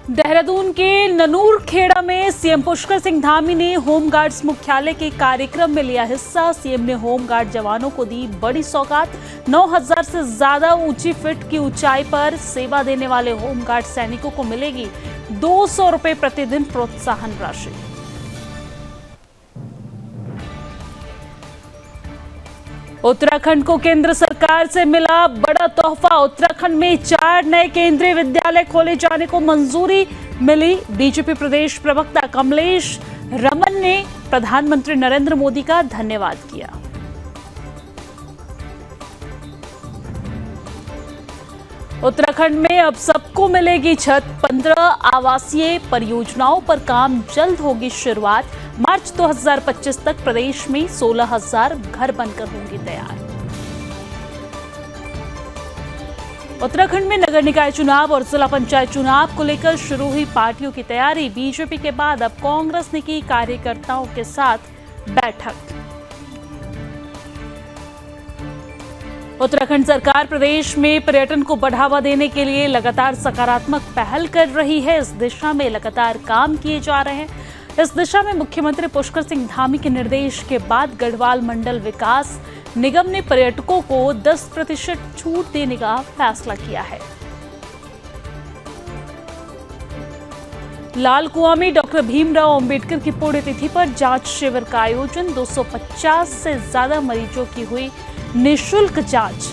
देहरादून के ननूर खेड़ा में सीएम पुष्कर सिंह धामी ने होमगार्ड्स मुख्यालय के कार्यक्रम में लिया हिस्सा। सीएम ने होमगार्ड जवानों को दी बड़ी सौगात। 9000 से ज्यादा ऊंची फीट की ऊंचाई पर सेवा देने वाले होमगार्ड सैनिकों को मिलेगी 200 रुपए प्रतिदिन प्रोत्साहन राशि। उत्तराखंड को केंद्र सरकार से मिला बड़ा तोहफा। उत्तराखंड में 4 नए केंद्रीय विद्यालय खोले जाने को मंजूरी मिली। बीजेपी प्रदेश प्रवक्ता कमलेश रमन ने प्रधानमंत्री नरेंद्र मोदी का धन्यवाद किया। उत्तराखंड में अब सबको मिलेगी छत। 15 आवासीय परियोजनाओं पर काम जल्द होगी शुरुआत। मार्च 2025 तक प्रदेश में 16,000 घर बनकर होंगे तैयार। उत्तराखंड में नगर निकाय चुनाव और जिला पंचायत चुनाव को लेकर शुरू हुई पार्टियों की तैयारी। बीजेपी के बाद अब कांग्रेस ने की कार्यकर्ताओं के साथ बैठक। उत्तराखंड सरकार प्रदेश में पर्यटन को बढ़ावा देने के लिए लगातार सकारात्मक पहल कर रही है। इस दिशा में लगातार काम किए जा रहे हैं। इस दिशा में मुख्यमंत्री पुष्कर सिंह धामी के निर्देश के बाद गढ़वाल मंडल विकास निगम ने पर्यटकों को 10% छूट देने का फैसला किया है। लाल कुआं में डॉक्टर भीमराव अंबेडकर की पुण्यतिथि पर जांच शिविर का आयोजन। 250 से ज्यादा मरीजों की हुई निःशुल्क जांच।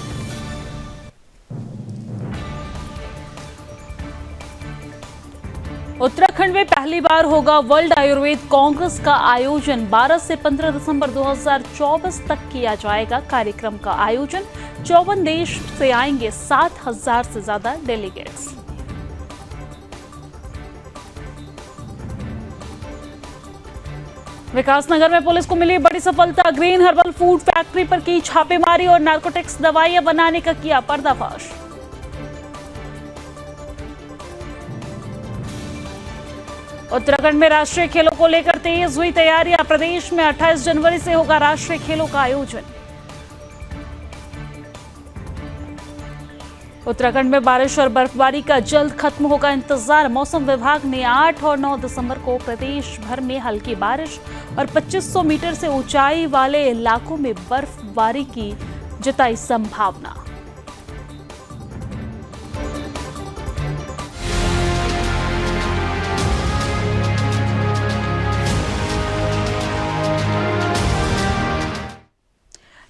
उत्तराखंड में पहली बार होगा वर्ल्ड आयुर्वेद कांग्रेस का आयोजन। 12 से 15 दिसंबर 2024 तक किया जाएगा कार्यक्रम का आयोजन। 54 देश से आएंगे 7,000 से ज्यादा डेलीगेट्स। विकासनगर में पुलिस को मिली बड़ी सफलता। ग्रीन हर्बल फूड फैक्ट्री पर की छापेमारी और नार्कोटिक्स दवाइयां बनाने का किया पर्दाफाश। उत्तराखंड में राष्ट्रीय खेलों को लेकर तेज हुई तैयारियां। प्रदेश में 28 जनवरी से होगा राष्ट्रीय खेलों का आयोजन। उत्तराखंड में बारिश और बर्फबारी का जल्द खत्म होगा इंतजार। मौसम विभाग ने 8 और 9 दिसंबर को प्रदेश भर में हल्की बारिश और 2500 मीटर से ऊंचाई वाले इलाकों में बर्फबारी की जताई संभावना।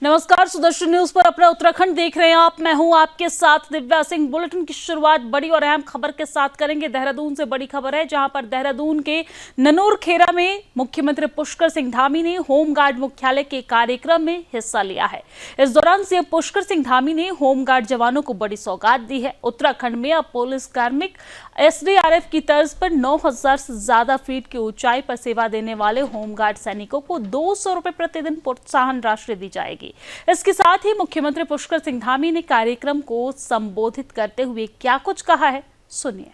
नमस्कार, सुदर्शन न्यूज पर अपना उत्तराखंड देख रहे हैं आप। मैं हूं आपके साथ दिव्या सिंह। बुलेटिन की शुरुआत बड़ी और अहम खबर के साथ करेंगे। देहरादून से बड़ी खबर है, जहां पर देहरादून के ननूर खेड़ा में मुख्यमंत्री पुष्कर सिंह धामी ने होमगार्ड मुख्यालय के कार्यक्रम में हिस्सा लिया है। इस दौरान सीएम पुष्कर सिंह धामी ने होमगार्ड जवानों को बड़ी सौगात दी है। उत्तराखंड में अब पुलिस कार्मिक SDRF की तर्ज पर 9000 से ज्यादा फीट की ऊंचाई पर सेवा देने वाले होमगार्ड सैनिकों को 200 रुपए प्रतिदिन प्रोत्साहन राशि दी जाएगी। इसके साथ ही मुख्यमंत्री पुष्कर सिंह धामी ने कार्यक्रम को संबोधित करते हुए क्या कुछ कहा है, सुनिए।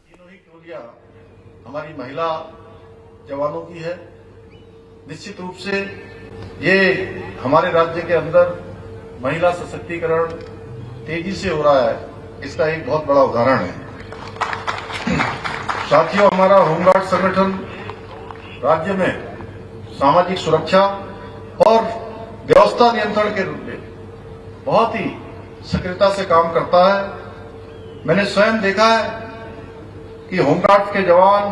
तीनों ही टोलियां हमारी महिला जवानों की है। निश्चित रूप से ये हमारे राज्य के अंदर महिला सशक्तिकरण तेजी से हो रहा है, इसका एक बहुत बड़ा उदाहरण है। साथियों, हमारा होमगार्ड संगठन राज्य में सामाजिक सुरक्षा और व्यवस्था नियंत्रण के रूप में बहुत ही सक्रियता से काम करता है। मैंने स्वयं देखा है कि होमगार्ड के जवान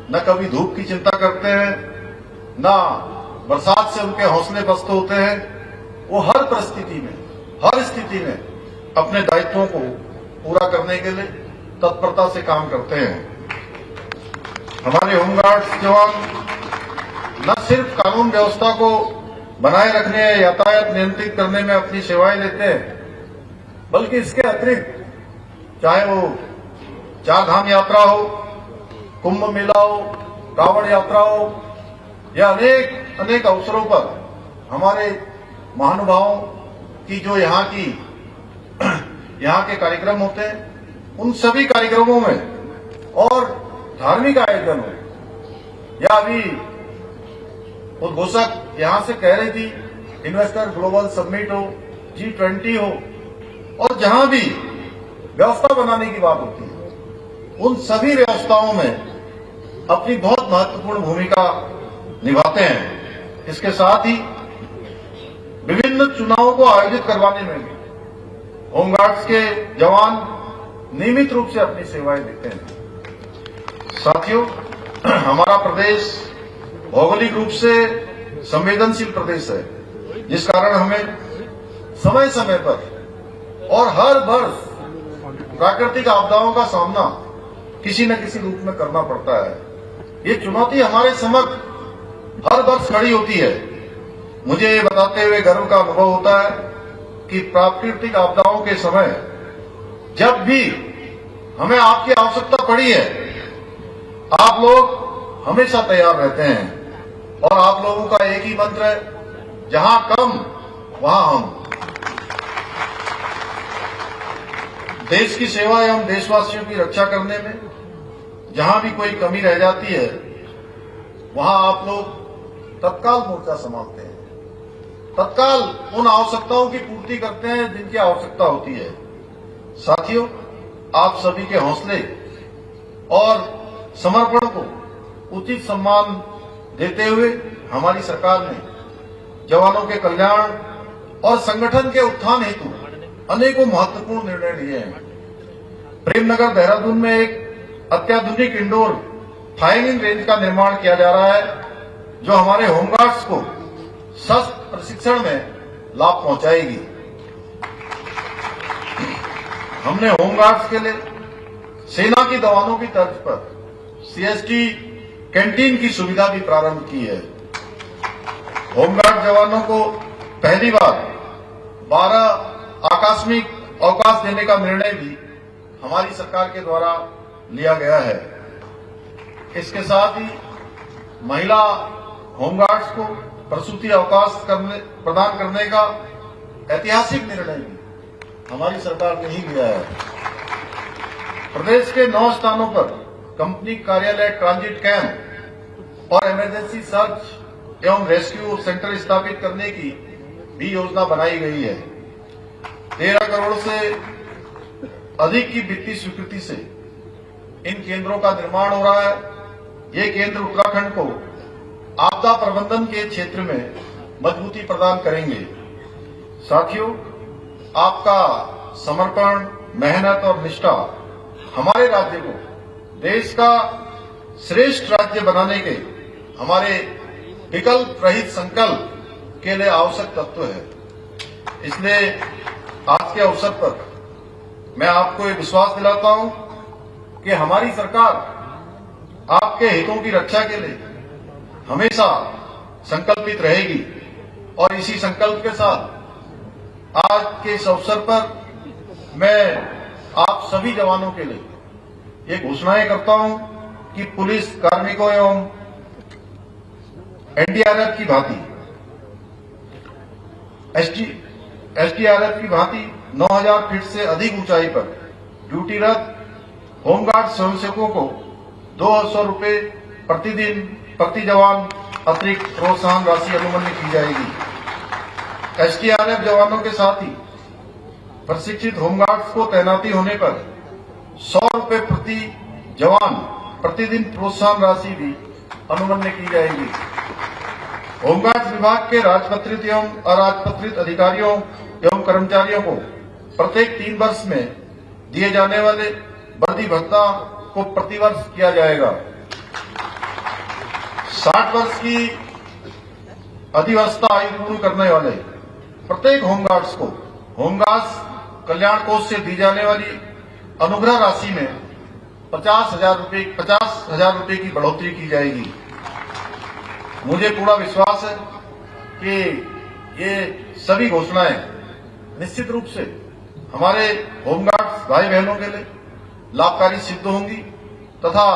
न कभी धूप की चिंता करते हैं, न बरसात से उनके हौसले पस्त होते हैं। वो हर परिस्थिति में, हर स्थिति में अपने दायित्वों को पूरा करने के लिए तत्परता से काम करते हैं। हमारे होमगार्ड जवान न सिर्फ कानून व्यवस्था को बनाए रखने या यातायात नियंत्रित करने में अपनी सेवाएं देते हैं, बल्कि इसके अतिरिक्त चाहे वो 4 धाम यात्रा हो, कुंभ मेला हो, रावण यात्रा हो या अनेक अवसरों पर हमारे महानुभावों की जो यहाँ के कार्यक्रम होते हैं, उन सभी कार्यक्रमों में और धार्मिक आयोजन हो या अभी उद्घोषक यहां से कह रही थी इन्वेस्टर ग्लोबल समिट हो G20 हो और जहां भी व्यवस्था बनाने की बात होती है, उन सभी व्यवस्थाओं में अपनी बहुत महत्वपूर्ण भूमिका निभाते हैं। इसके साथ ही विभिन्न चुनावों को आयोजित करवाने में भी होमगार्ड्स के जवान नियमित रूप से अपनी सेवाएं देते हैं। साथियों, हमारा प्रदेश भौगोलिक रूप से संवेदनशील प्रदेश है, जिस कारण हमें समय समय पर और हर वर्ष प्राकृतिक आपदाओं का सामना किसी न किसी रूप में करना पड़ता है। ये चुनौती हमारे समक्ष हर वर्ष खड़ी होती है। मुझे ये बताते हुए गर्व का अनुभव होता है कि प्राकृतिक आपदाओं के समय जब भी हमें आपकी आवश्यकता पड़ी है, आप लोग हमेशा तैयार रहते हैं और आप लोगों का एक ही मंत्र है, जहां कम वहां हम। देश की सेवा एवं देशवासियों की रक्षा करने में जहां भी कोई कमी रह जाती है, वहां आप लोग तत्काल मोर्चा संभालते हैं, तत्काल उन आवश्यकताओं की पूर्ति करते हैं जिनकी आवश्यकता होती है। साथियों, आप सभी के हौसले और समर्पण को उचित सम्मान देते हुए हमारी सरकार ने जवानों के कल्याण और संगठन के उत्थान हेतु अनेकों महत्वपूर्ण निर्णय लिए हैं। प्रेमनगर देहरादून में एक अत्याधुनिक इंडोर फायरिंग रेंज का निर्माण किया जा रहा है, जो हमारे होमगार्ड्स को शस्त्र प्रशिक्षण में लाभ पहुंचाएगी। हमने होमगार्ड्स के लिए सेना की जवानों की तर्ज पर सीएसटी कैंटीन की सुविधा भी प्रारंभ की है। होमगार्ड जवानों को पहली बार 12 आकस्मिक अवकाश देने का निर्णय भी हमारी सरकार के द्वारा लिया गया है। इसके साथ ही महिला होमगार्ड्स को प्रसूति अवकाश प्रदान करने का ऐतिहासिक निर्णय भी हमारी सरकार ने ही लिया है। प्रदेश के 9 स्थानों पर कंपनी कार्यालय, ट्रांजिट कैंप और इमरजेंसी सर्च एवं रेस्क्यू सेंटर स्थापित करने की भी योजना बनाई गई है। 13 करोड़ से अधिक की वित्तीय स्वीकृति से इन केंद्रों का निर्माण हो रहा है। ये केंद्र उत्तराखंड को आपदा प्रबंधन के क्षेत्र में मजबूती प्रदान करेंगे। साथियों, आपका समर्पण, मेहनत और निष्ठा हमारे राज्य को देश का श्रेष्ठ राज्य बनाने के हमारे विकल्प रहित संकल्प के लिए आवश्यक तत्व है। इसलिए आज के अवसर पर मैं आपको ये विश्वास दिलाता हूं कि हमारी सरकार आपके हितों की रक्षा के लिए हमेशा संकल्पित रहेगी और इसी संकल्प के साथ आज के इस अवसर पर मैं आप सभी जवानों के लिए ये घोषणाएं करता हूं कि पुलिस कार्मिकों एवं एनडीआरएफ की भांति एसडीआरएफ की भांति 9000 फीट से अधिक ऊंचाई पर ड्यूटीरत होमगार्ड स्वयंसेवकों को 200 रुपये प्रतिदिन प्रति जवान अतिरिक्त प्रोत्साहन राशि अनुमन्य की जाएगी। एसडीआरएफ जवानों के साथ ही प्रशिक्षित होमगार्ड्स को तैनाती होने पर 100 रुपये प्रति जवान प्रतिदिन प्रोत्साहन राशि भी अनुमन्य की जाएगी। होमगार्ड्स विभाग के राजपत्रित एवं अराजपत्रित अधिकारियों एवं कर्मचारियों को प्रत्येक 3 वर्ष में दिए जाने वाले वर्दी भत्ता को प्रतिवर्ष किया जाएगा। 60 वर्ष की अधिवस्था आयु पूर्ण करने वाले प्रत्येक होमगार्ड्स को होमगार्ड्स कल्याण कोष से दी जाने वाली अनुग्रह राशि में 50,000 रुपये की बढ़ोतरी की जाएगी। मुझे पूरा विश्वास है कि ये सभी घोषणाएं निश्चित रूप से हमारे होमगार्ड्स भाई बहनों के लिए लाभकारी सिद्ध होंगी तथा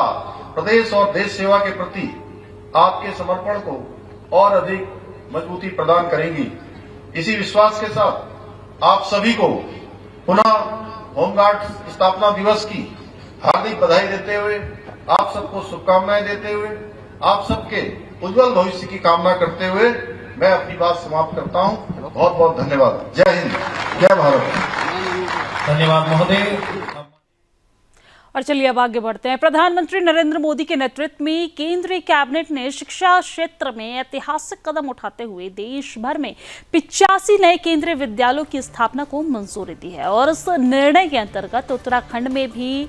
प्रदेश और देश सेवा के प्रति आपके समर्पण को और अधिक मजबूती प्रदान करेंगी। इसी विश्वास के साथ आप सभी को पुनः होमगार्ड स्थापना दिवस की हार्दिक बधाई देते हुए, आप सबको शुभकामनाएं देते हुए, आप सबके उज्जवल भविष्य की कामना करते हुए मैं अपनी बात समाप्त करता हूं। बहुत बहुत धन्यवाद। जय हिंद, जय भारत। धन्यवाद महोदय। और चलिए अब आगे बढ़ते हैं। प्रधानमंत्री नरेंद्र मोदी के नेतृत्व में केंद्रीय कैबिनेट ने शिक्षा क्षेत्र में ऐतिहासिक कदम उठाते हुए देश भर में 85 नए केंद्रीय विद्यालयों की स्थापना को मंजूरी दी है और इस निर्णय के अंतर्गत उत्तराखंड में भी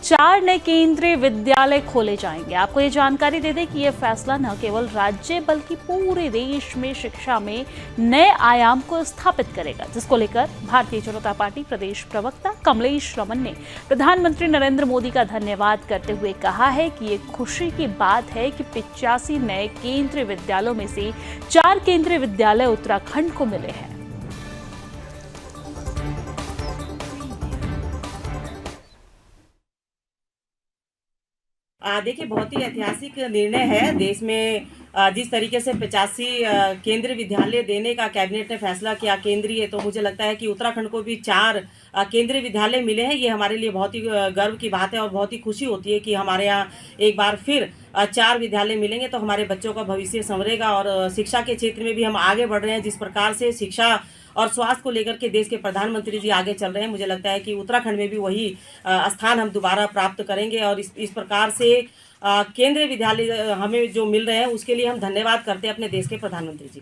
4 नए केंद्रीय विद्यालय खोले जाएंगे। आपको ये जानकारी दे दें कि यह फैसला न केवल राज्य बल्कि पूरे देश में शिक्षा में नए आयाम को स्थापित करेगा, जिसको लेकर भारतीय जनता पार्टी प्रदेश प्रवक्ता कमलेश रमन ने प्रधानमंत्री नरेंद्र मोदी का धन्यवाद करते हुए कहा है कि ये खुशी की बात है कि 85 नए केंद्रीय विद्यालयों में से 4 केंद्रीय विद्यालय उत्तराखंड को मिले हैं। देखिए, बहुत ही ऐतिहासिक निर्णय है। देश में जिस तरीके से 85 केंद्रीय विद्यालय देने का कैबिनेट ने फैसला किया केंद्रीय, तो मुझे लगता है कि उत्तराखंड को भी 4 केंद्रीय विद्यालय मिले हैं। ये हमारे लिए बहुत ही गर्व की बात है और बहुत ही खुशी होती है कि हमारे यहाँ एक बार फिर 4 विद्यालय मिलेंगे तो हमारे बच्चों का भविष्य संवरेगा। और शिक्षा के क्षेत्र में भी हम आगे बढ़ रहे हैं। जिस प्रकार से शिक्षा और स्वास्थ्य को लेकर के देश के प्रधानमंत्री जी आगे चल रहे हैं, मुझे लगता है कि उत्तराखंड में भी वही स्थान हम दोबारा प्राप्त करेंगे। और इस प्रकार से केंद्रीय विद्यालय हमें जो मिल रहे हैं उसके लिए हम धन्यवाद करते हैं अपने देश के प्रधानमंत्री जी।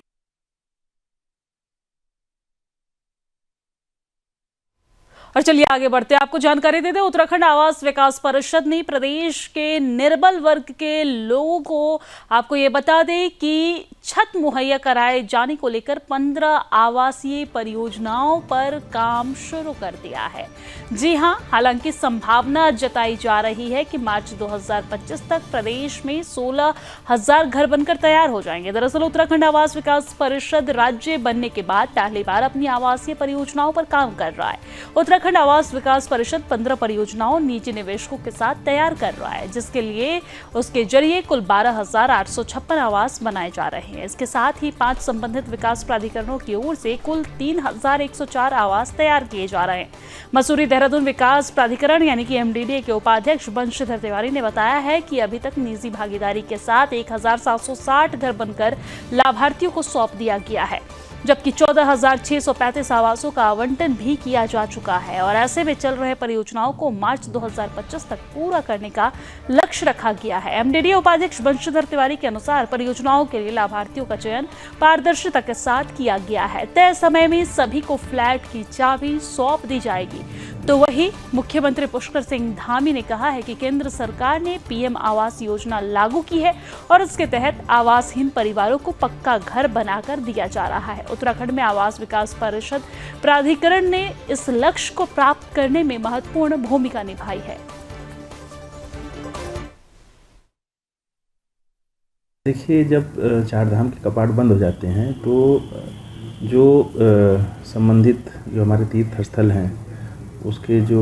और चलिए आगे बढ़ते हैं। आपको जानकारी दे दें, उत्तराखंड आवास विकास परिषद ने प्रदेश के निर्बल वर्ग के लोगों को, आपको ये बता दें कि छत मुहैया कराए जाने को लेकर 15 आवासीय परियोजनाओं पर काम शुरू कर दिया है। जी हां, हालांकि संभावना जताई जा रही है कि मार्च 2025 तक प्रदेश में 16,000 घर बनकर तैयार हो जाएंगे। दरअसल उत्तराखंड आवास विकास परिषद राज्य बनने के बाद पहली बार अपनी आवासीय परियोजनाओं पर काम कर रहा है। उत्तराखंड आवास विकास परिषद 15 परियोजनाओं निजी निवेशकों के साथ तैयार कर रहा है, जिसके लिए उसके जरिए कुल 12,856 आवास बनाए जा रहे हैं। इसके साथ ही 5 संबंधित विकास प्राधिकरणों की ओर से कुल 3,104 आवास तैयार किए जा रहे हैं। मसूरी देहरादून विकास प्राधिकरण यानी कि MDDA के उपाध्यक्ष बंशीधर तिवारी ने बताया है कि अभी तक निजी भागीदारी के साथ 1,760 घर बनकर लाभार्थियों को सौंप दिया गया है, जबकि 14,635 आवासों का आवंटन भी किया जा चुका है। और ऐसे में चल रहे परियोजनाओं को मार्च 2025 तक पूरा करने का लक्ष्य रखा गया है। MDDA उपाध्यक्ष बंशीधर तिवारी के अनुसार परियोजनाओं के लिए लाभार्थियों का चयन पारदर्शिता के साथ किया गया है। तय समय में सभी को फ्लैट की चाबी सौंप दी जाएगी। तो वही मुख्यमंत्री पुष्कर सिंह धामी ने कहा है कि केंद्र सरकार ने PM आवास योजना लागू की है और इसके तहत आवासहीन परिवारों को पक्का घर बनाकर दिया जा रहा है। उत्तराखंड में आवास विकास परिषद प्राधिकरण ने इस लक्ष्य को प्राप्त करने में महत्वपूर्ण भूमिका निभाई है। देखिए, जब 4 धाम के कपाट बंद हो जाते हैं तो जो संबंधित जो हमारे तीर्थ स्थल हैं उसके जो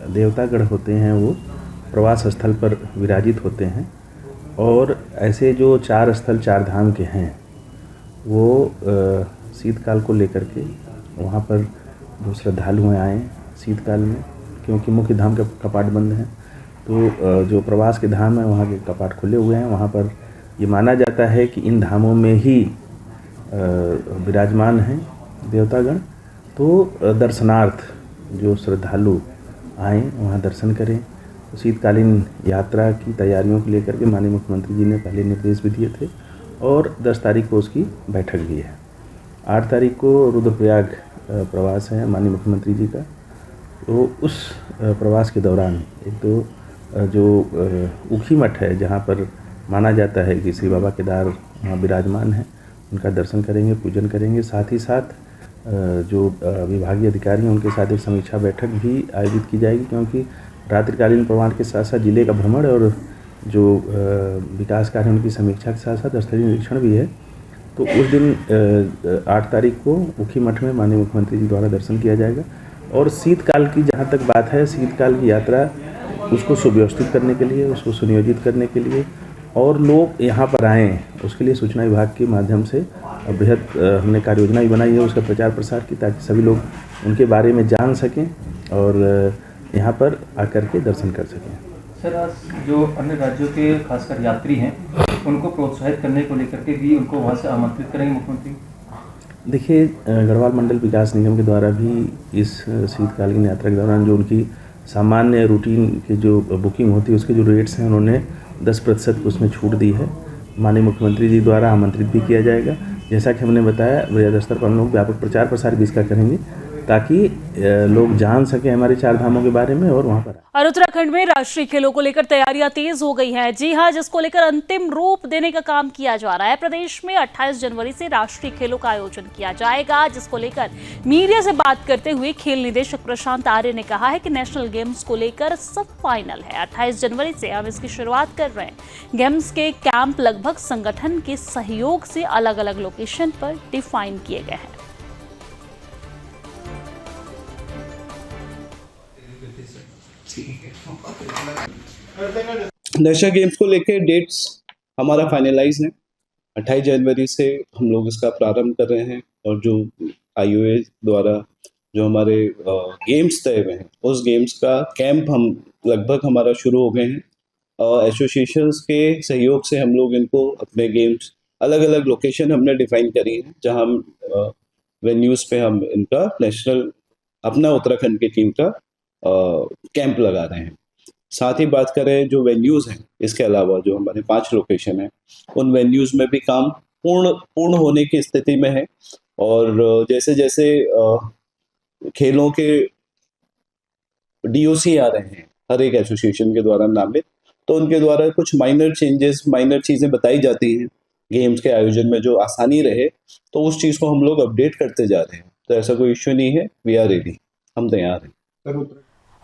देवतागण होते हैं वो प्रवास स्थल पर विराजित होते हैं। और ऐसे जो 4 स्थल 4 धाम के हैं वो शीतकाल को लेकर के वहाँ पर जो श्रद्धालु आएँ शीतकाल में, क्योंकि मुख्य धाम के कपाट बंद हैं, तो जो प्रवास के धाम हैं वहाँ के कपाट खुले हुए हैं। वहाँ पर ये माना जाता है कि इन धामों में ही विराजमान हैं देवतागण। तो दर्शनार्थ जो श्रद्धालु आएँ वहाँ दर्शन करें। तो शीतकालीन यात्रा की तैयारियों को लेकर के माननीय मुख्यमंत्री जी ने पहले निर्देश भी दिए थे और 10 तारीख को उसकी बैठक भी है। 8 तारीख को रुद्रप्रयाग प्रवास है माननीय मुख्यमंत्री जी का। तो उस प्रवास के दौरान एक तो जो ऊखी मठ है जहाँ पर माना जाता है कि श्री बाबा केदार वहाँ विराजमान हैं, उनका दर्शन करेंगे, पूजन करेंगे। साथ ही साथ जो विभागीय अधिकारी हैं उनके साथ एक समीक्षा बैठक भी आयोजित की जाएगी, क्योंकि रात्रिकालीन प्रवास के साथ साथ जिले का भ्रमण और जो विकास कार्य उनकी समीक्षा के साथ साथ स्थलीय निरीक्षण भी है। तो उस दिन 8 तारीख को ऊखी मठ में माननीय मुख्यमंत्री जी द्वारा दर्शन किया जाएगा। और शीतकाल की जहाँ तक बात है, शीतकाल की यात्रा उसको सुव्यवस्थित करने के लिए, उसको सुनियोजित करने के लिए और लोग यहाँ पर आएँ उसके लिए सूचना विभाग के माध्यम से बृहद हमने कार्य योजना भी बनाई है उसका प्रचार प्रसार की, ताकि सभी लोग उनके बारे में जान सकें और यहाँ पर आकर के दर्शन कर सकें। सर, आज जो अन्य राज्यों के खासकर यात्री हैं उनको प्रोत्साहित करने को लेकर के भी उनको वहाँ से आमंत्रित करेंगे मुख्यमंत्री? देखिए, गढ़वाल मंडल विकास निगम के द्वारा भी इस शीतकालीन यात्रा के दौरान जो उनकी सामान्य रूटीन की जो बुकिंग होती है उसके जो रेट्स हैं उन्होंने 10% उसमें छूट दी है। माननीय मुख्यमंत्री जी द्वारा आमंत्रित भी किया जाएगा। जैसा कि हमने बताया, बृहद स्तर पर हम लोग व्यापक प्रचार प्रसार भी इसका करेंगे ताकि लोग जान सकें हमारे चार धामों के बारे में और वहाँ पर। और उत्तराखंड में राष्ट्रीय खेलों को लेकर तैयारियां तेज हो गई हैं। जी हां, जिसको लेकर अंतिम रूप देने का काम किया जा रहा है। प्रदेश में 28 जनवरी से राष्ट्रीय खेलों का आयोजन किया जाएगा, जिसको लेकर मीडिया से बात करते हुए खेल निदेशक प्रशांत आर्य ने कहा है कि नेशनल गेम्स को लेकर सब फाइनल है। 28 जनवरी से हम इसकी शुरुआत कर रहे हैं। गेम्स के कैंप लगभग संगठन के सहयोग से अलग अलग लोकेशन पर डिफाइन किए गए हैं। नेशनल गेम्स को लेकर डेट्स हमारा फाइनलाइज है। 28 जनवरी से हम लोग इसका प्रारंभ कर रहे हैं और जो IOA द्वारा जो हमारे गेम्स तय हुए हैं उस गेम्स का कैंप हम लगभग हमारा शुरू हो गए हैं। एसोसिएशंस के सहयोग से हम लोग इनको अपने गेम्स अलग अलग लोकेशन हमने डिफाइन करी है जहां हम वेन्यूज़ पे हम इनका नेशनल अपना उत्तराखंड की टीम का कैंप लगा रहे हैं। साथ ही बात करें जो वेन्यूज़ हैं, इसके अलावा जो हमारे 5 लोकेशन हैं उन वेन्यूज़ में भी काम पूर्ण होने की स्थिति में है। और जैसे जैसे खेलों के DOC आ रहे हैं हर एक एसोसिएशन के द्वारा नामित, तो उनके द्वारा कुछ माइनर चेंजेस, माइनर चीज़ें बताई जाती हैं गेम्स के आयोजन में जो आसानी रहे, तो उस चीज़ को हम लोग अपडेट करते जा रहे हैं। तो ऐसा कोई इश्यू नहीं है, वी आर रेडी, हम तैयार हैं।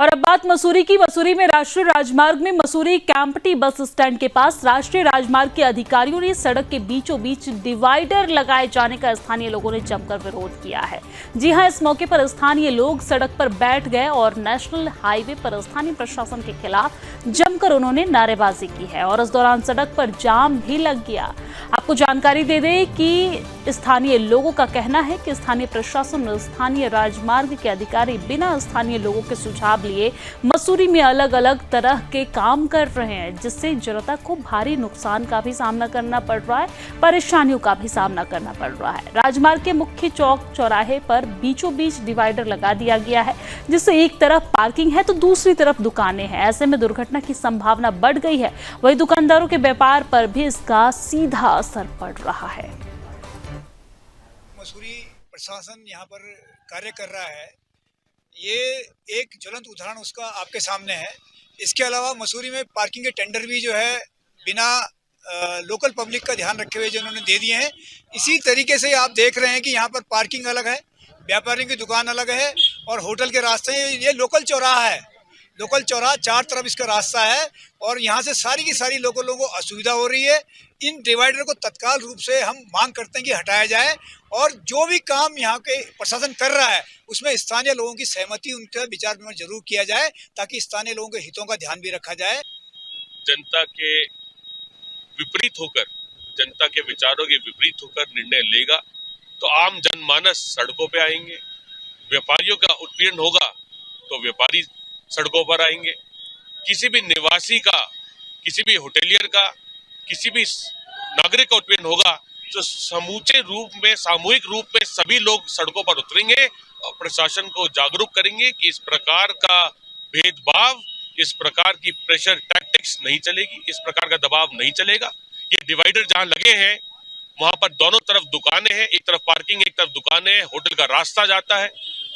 और अब बात मसूरी की। मसूरी में राष्ट्रीय राजमार्ग में मसूरी कैंपटी बस स्टैंड के पास राष्ट्रीय राजमार्ग के अधिकारियों ने सड़क के बीचों बीच डिवाइडर लगाए जाने का स्थानीय लोगों ने जमकर विरोध किया है। जी हां, इस मौके पर स्थानीय लोग सड़क पर बैठ गए और नेशनल हाईवे पर स्थानीय प्रशासन के खिलाफ जमकर उन्होंने नारेबाजी की है और इस दौरान सड़क पर जाम भी लग गया। आपको जानकारी दे दें कि स्थानीय लोगों का कहना है कि स्थानीय प्रशासन और स्थानीय राजमार्ग के अधिकारी बिना स्थानीय लोगों के सुझाव लिए मसूरी में अलग अलग तरह के काम कर रहे हैं, जिससे जनता को भारी नुकसान का भी सामना करना पड़ रहा है, परेशानियों का भी सामना करना पड़ रहा है। राजमार्ग के मुख्य चौक चौराहे पर बीचों बीच डिवाइडर लगा दिया गया है, जिससे एक तरफ पार्किंग है तो दूसरी तरफ दुकानें हैं। ऐसे में दुर्घटना की संभावना बढ़ गई है। वहीं दुकानदारों के व्यापार पर भी इसका सीधा असर पड़ रहा है। मसूरी प्रशासन यहाँ पर कार्य कर रहा है, ये एक ज्वलंत उदाहरण उसका आपके सामने है। इसके अलावा मसूरी में पार्किंग के टेंडर भी जो है बिना लोकल पब्लिक का ध्यान रखे हुए जो उन्होंने दे दिए हैं। इसी तरीके से आप देख रहे हैं कि यहाँ पर पार्किंग अलग है, व्यापारियों की दुकान अलग है और होटल के रास्ते, ये लोकल चौराहा है। लोकल चौराहा, 4 तरफ इसका रास्ता है और यहाँ से सारी की सारी लोगों को असुविधा हो रही है। इन डिवाइडर को तत्काल रूप से हम मांग करते हैं कि हटाया जाए और जो भी काम यहाँ के प्रशासन कर रहा है उसमें स्थानीय लोगों की सहमति, उनका विचार विमर्श जरूर किया जाए ताकि स्थानीय लोगों के हितों का ध्यान भी रखा जाए। जनता के विपरीत होकर, जनता के विचारों के विपरीत होकर निर्णय लेगा तो आम जनमानस सड़कों पे आएंगे। व्यापारियों का उत्पीड़न होगा तो व्यापारी सड़कों पर आएंगे। किसी भी निवासी का, किसी भी होटेलियर का, किसी भी नागरिक का उत्पीड़न होगा तो समूचे रूप में, सामूहिक रूप में सभी लोग सड़कों पर उतरेंगे और प्रशासन को जागरूक करेंगे कि इस प्रकार का भेदभाव, इस प्रकार की प्रेशर टैक्टिक्स नहीं चलेगी, इस प्रकार का दबाव नहीं चलेगा। ये डिवाइडर जहां लगे हैं वहां पर दोनों तरफ दुकानें हैं, एक तरफ पार्किंग, एक तरफ दुकानें हैं, होटल का रास्ता जाता है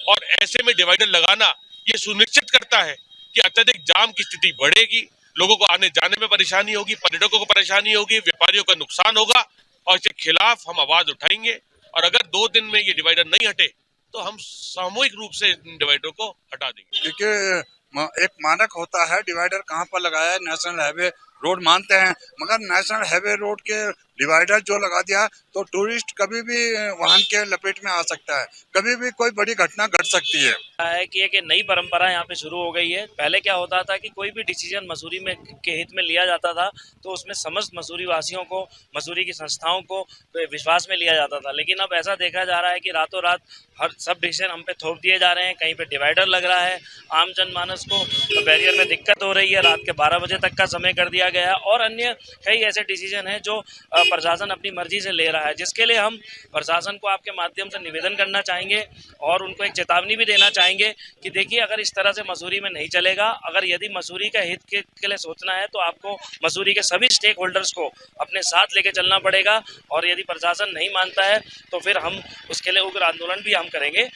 और ऐसे में डिवाइडर लगाना ये सुनिश्चित करता है कि अत्यधिक जाम की स्थिति बढ़ेगी, लोगों को आने जाने में परेशानी होगी, पर्यटकों को परेशानी होगी, व्यापारियों का नुकसान होगा और इसके खिलाफ हम आवाज उठाएंगे। और अगर 2 दिन में ये डिवाइडर नहीं हटे तो हम सामूहिक रूप से इन डिवाइडर को हटा देंगे। क्योंकि एक मानक होता है डिवाइडर कहाँ पर लगाया है, नेशनल हाईवे रोड मानते हैं, मगर नेशनल हाईवे रोड के डिवाइडर जो लगा दिया तो टूरिस्ट कभी भी वाहन के लपेट में आ सकता है, कभी भी कोई बड़ी घटना घट सकती है। कि एक नई परंपरा यहाँ पे शुरू हो गई है। पहले क्या होता था कि कोई भी डिसीजन मसूरी में के हित में लिया जाता था तो उसमें समस्त मसूरी वासियों को, मसूरी की संस्थाओं को विश्वास में लिया जाता था, लेकिन अब ऐसा देखा जा रहा है कि रातों रात हर सब डिसीजन हम पे थोप दिए जा रहे हैं। कहीं पे डिवाइडर लग रहा है, आम जनमानस कस्टमर्स को बैरियर में दिक्कत हो रही है, रात के 12 बजे तक का समय कर दिया गया है और अन्य कई ऐसे डिसीजन हैं जो प्रशासन अपनी मर्जी से ले रहा है, जिसके लिए हम प्रशासन को आपके माध्यम से निवेदन करना चाहेंगे और उनको एक चेतावनी भी देना चाहेंगे कि देखिए, अगर इस तरह से मसूरी में नहीं चलेगा, अगर यदि मसूरी का हित के लिए सोचना है तो आपको मसूरी के सभी स्टेक होल्डर्स को अपने साथ लेके चलना पड़ेगा और यदि प्रशासन नहीं मानता है तो फिर हम उसके लिए उग्र आंदोलन भी हम करेंगे।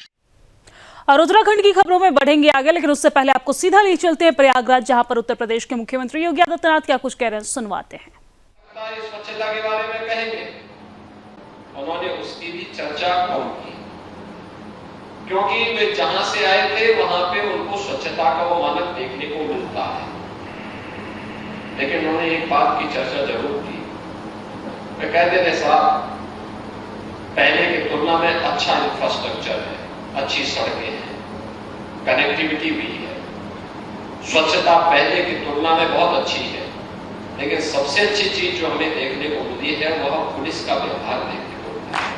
और उत्तराखंड की खबरों में बढ़ेंगे आगे, लेकिन उससे पहले आपको सीधा ले चलते हैं प्रयागराज, जहां पर उत्तर प्रदेश के मुख्यमंत्री योगी आदित्यनाथ क्या कुछ कह रहे हैं, सुनवाते हैं। स्वच्छता के बारे में कहेंगे, उन्होंने उसकी भी चर्चा कम की, क्योंकि वे जहां से आए थे वहां पे उनको स्वच्छता का वो मानक देखने को मिलता है, लेकिन उन्होंने एक बात की चर्चा जरूर की। वे कहते थे साहब, पहले की तुलना में अच्छा इंफ्रास्ट्रक्चर है, अच्छी सड़कें हैं, कनेक्टिविटी भी है, स्वच्छता पहले की तुलना में बहुत अच्छी है, लेकिन सबसे अच्छी चीज जो हमें देखने को मिली है वह पुलिस का व्यवहार देखने को मिला है।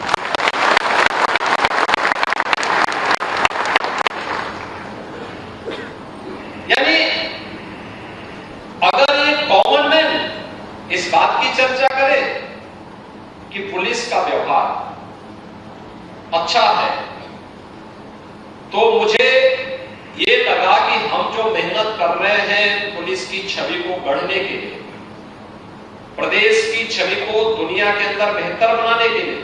यानी अगर ये कॉमन मैन इस बात की चर्चा करे कि पुलिस का व्यवहार अच्छा है, तो मुझे ये लगा कि हम जो मेहनत कर रहे हैं पुलिस की छवि को गढ़ने के लिए, प्रदेश की छवि को दुनिया के अंदर बेहतर बनाने के लिए,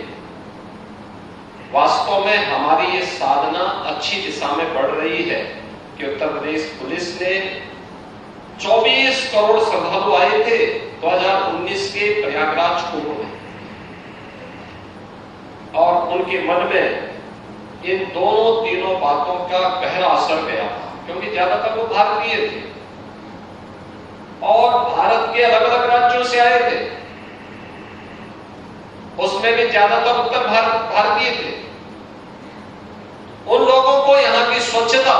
वास्तव में हमारी ये साधना अच्छी दिशा में बढ़ रही है कि उत्तर प्रदेश पुलिस ने 24 करोड़ श्रद्धालु आए थे 2019 के प्रयागराज कुंभ में, और उनके मन में इन तीनों बातों का गहरा असर गया था, क्योंकि ज्यादातर वो भारतीय थे और भारत के अलग अलग राज्यों से आए थे, उसमें भी ज्यादातर उत्तर भारतीय थे। उन लोगों को यहाँ की स्वच्छता,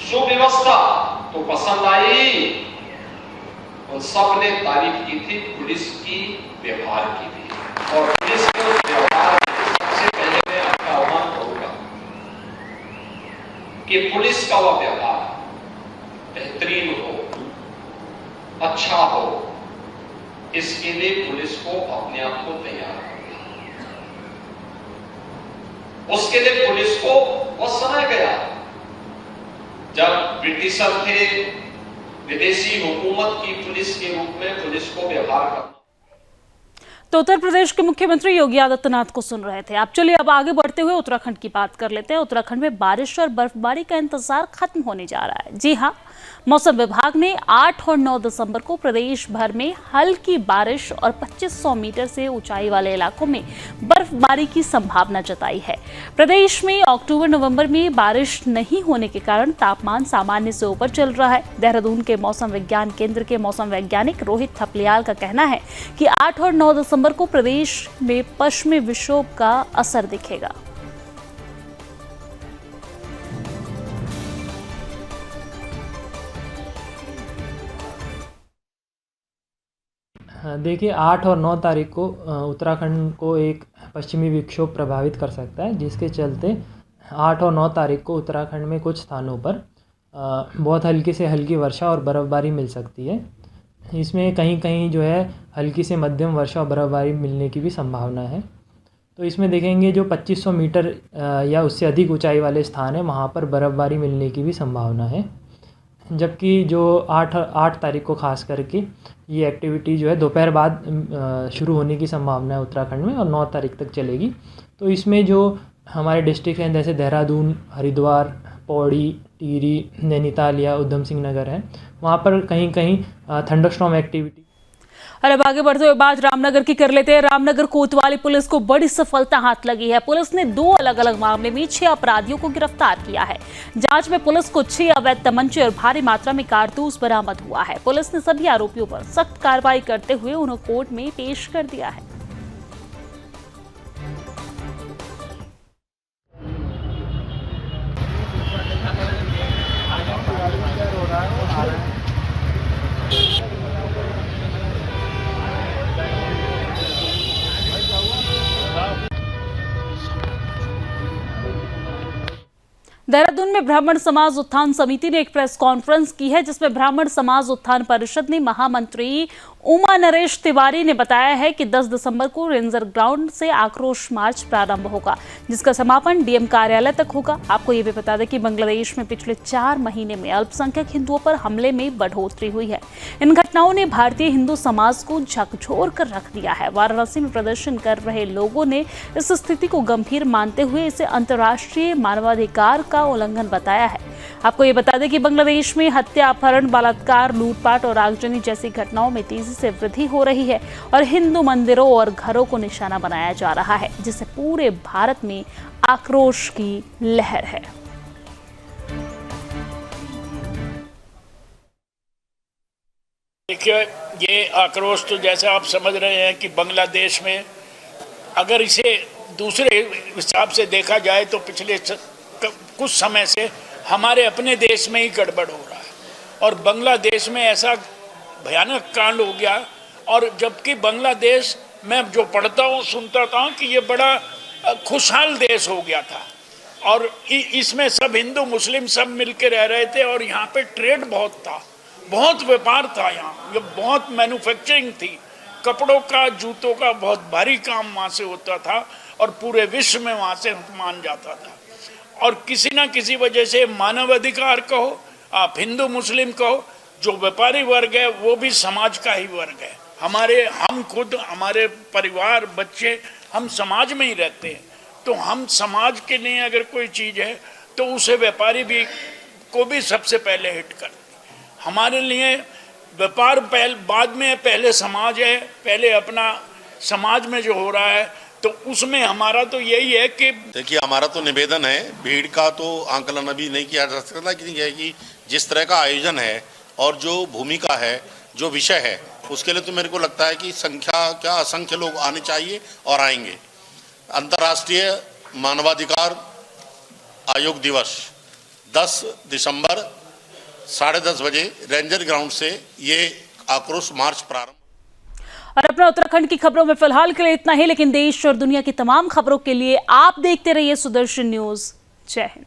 सुव्यवस्था तो पसंद आई, उन सब ने तारीफ की थी पुलिस की व्यवहार की भी, और पुलिस के व्यवहार सबसे पहले मैं आपका आह्वान करूंगा कि पुलिस का वह व्यवहार बेहतरीन हो, अच्छा हो, इसके लिए पुलिस को अपने आप को तैयार करना। उसके लिए पुलिस को वह समय गया जब ब्रिटिशर थे, विदेशी हुकूमत की पुलिस के रूप में पुलिस को व्यवहार करना। तो उत्तर प्रदेश के मुख्यमंत्री योगी आदित्यनाथ को सुन रहे थे। आप चलिए अब आगे बढ़ते हुए उत्तराखंड की बात कर लेते हैं। उत्तराखंड में बारिश और बर्फबारी का इंतजार खत्म होने जा रहा है। जी हां, मौसम विभाग ने 8 और 9 दिसंबर को प्रदेश भर में हल्की बारिश और 2500 मीटर से ऊंचाई वाले इलाकों में बर्फबारी की संभावना जताई है। प्रदेश में अक्टूबर नवंबर में बारिश नहीं होने के कारण तापमान सामान्य से ऊपर चल रहा है। देहरादून के मौसम विज्ञान केंद्र के मौसम वैज्ञानिक रोहित थपलियाल का कहना है कि 8 और 9 दिसंबर को प्रदेश में पश्चिमी विक्षोभ का असर दिखेगा। देखिए, 8 और 9 तारीख को उत्तराखंड को एक पश्चिमी विक्षोभ प्रभावित कर सकता है, जिसके चलते 8 और 9 तारीख को उत्तराखंड में कुछ स्थानों पर बहुत हल्की से हल्की वर्षा और बर्फ़बारी मिल सकती है। इसमें कहीं कहीं जो है हल्की से मध्यम वर्षा और बर्फ़बारी मिलने की भी संभावना है। तो इसमें देखेंगे जो 2500 मीटर या उससे अधिक ऊंचाई वाले स्थान हैं, वहाँ पर बर्फ़बारी मिलने की भी संभावना है। जबकि जो 8 तारीख को खास करके ये एक्टिविटी जो है दोपहर बाद शुरू होने की संभावना है उत्तराखंड में और 9 तारीख तक चलेगी। तो इसमें जो हमारे डिस्ट्रिक्ट हैं जैसे देहरादून, हरिद्वार, पौड़ी, टिहरी, नैनीताल या उधम सिंह नगर है, वहाँ पर कहीं कहीं थंडरस्टॉर्म एक्टिविटी। और अब आगे बढ़ते हुए बात रामनगर की कर लेते हैं। रामनगर कोतवाली पुलिस को बड़ी सफलता हाथ लगी है। पुलिस ने 2 अलग अलग मामले में 6 अपराधियों को गिरफ्तार किया है। जांच में पुलिस को 6 अवैध तमंचे और भारी मात्रा में कारतूस बरामद हुआ है। पुलिस ने सभी आरोपियों पर सख्त कार्रवाई करते हुए उन्हें कोर्ट में पेश कर दिया है। देहरादून में ब्राह्मण समाज उत्थान समिति ने एक प्रेस कॉन्फ्रेंस की है, जिसमें ब्राह्मण समाज उत्थान परिषद ने महामंत्री उमा नरेश तिवारी ने बताया है कि 10 दिसंबर को रेंजर ग्राउंड से आक्रोश मार्च प्रारंभ होगा, जिसका समापन डीएम कार्यालय तक होगा। आपको ये भी बता दें कि बांग्लादेश में पिछले 4 महीने में अल्पसंख्यक हिंदुओं पर हमले में बढ़ोतरी हुई है। इन घटनाओं ने भारतीय हिंदू समाज को झकझोर कर रख दिया है। वाराणसी में प्रदर्शन कर रहे लोगों ने इस स्थिति को गंभीर मानते हुए इसे अंतर्राष्ट्रीय मानवाधिकार का उल्लंघन बताया है। आपको ये बता दें कि बांग्लादेश में हत्या, अपहरण, बलात्कार, लूटपाट और आगजनी जैसी घटनाओं में तेजी से वृद्धि हो रही है और हिंदू मंदिरों और घरों को निशाना बनाया जा रहा है, जिससे पूरे भारत में आक्रोश की लहर है। देखिए, ये आक्रोश तो जैसे आप समझ रहे हैं कि बांग्लादेश में अगर इसे दूसरे हिसाब से देखा जाए तो पिछले कुछ समय से हमारे अपने देश में ही गड़बड़ हो रहा है और बांग्लादेश में ऐसा भयानक कांड हो गया। और जबकि बांग्लादेश में जो पढ़ता हूँ, सुनता था कि ये बड़ा खुशहाल देश हो गया था और इसमें सब हिंदू मुस्लिम सब मिलकर रह रहे थे और यहाँ पे ट्रेड बहुत था, बहुत व्यापार था, यहाँ ये बहुत मैन्युफैक्चरिंग थी, कपड़ों का, जूतों का बहुत भारी काम वहाँ से होता था और पूरे विश्व में वहाँ से मान जाता था। और किसी ना किसी वजह से मानव अधिकार कहो, आप हिंदू मुस्लिम कहो, जो व्यापारी वर्ग है वो भी समाज का ही वर्ग है। हम खुद, हमारे परिवार, बच्चे, हम समाज में ही रहते हैं, तो हम समाज के लिए अगर कोई चीज़ है तो उसे व्यापारी भी को भी सबसे पहले हिट करते। हमारे लिए व्यापार बाद में, पहले समाज है, पहले अपना समाज में जो हो रहा है तो उसमें हमारा तो यही है कि देखिए, हमारा तो निवेदन है, भीड़ का तो आंकलन अभी नहीं किया जा सकता, लेकिन यह कि जिस तरह का आयोजन है और जो भूमिका है, जो विषय है, उसके लिए तो मेरे को लगता है कि संख्या क्या असंख्य लोग आने चाहिए और आएंगे। अंतर्राष्ट्रीय मानवाधिकार आयोग दिवस 10 दिसंबर 10:30 बजे रेंजर ग्राउंड से ये आक्रोश मार्च प्रारंभ। और अपना उत्तराखंड की खबरों में फिलहाल के लिए इतना ही, लेकिन देश और दुनिया की तमाम खबरों के लिए आप देखते रहिए सुदर्शन न्यूज। जय हिंद।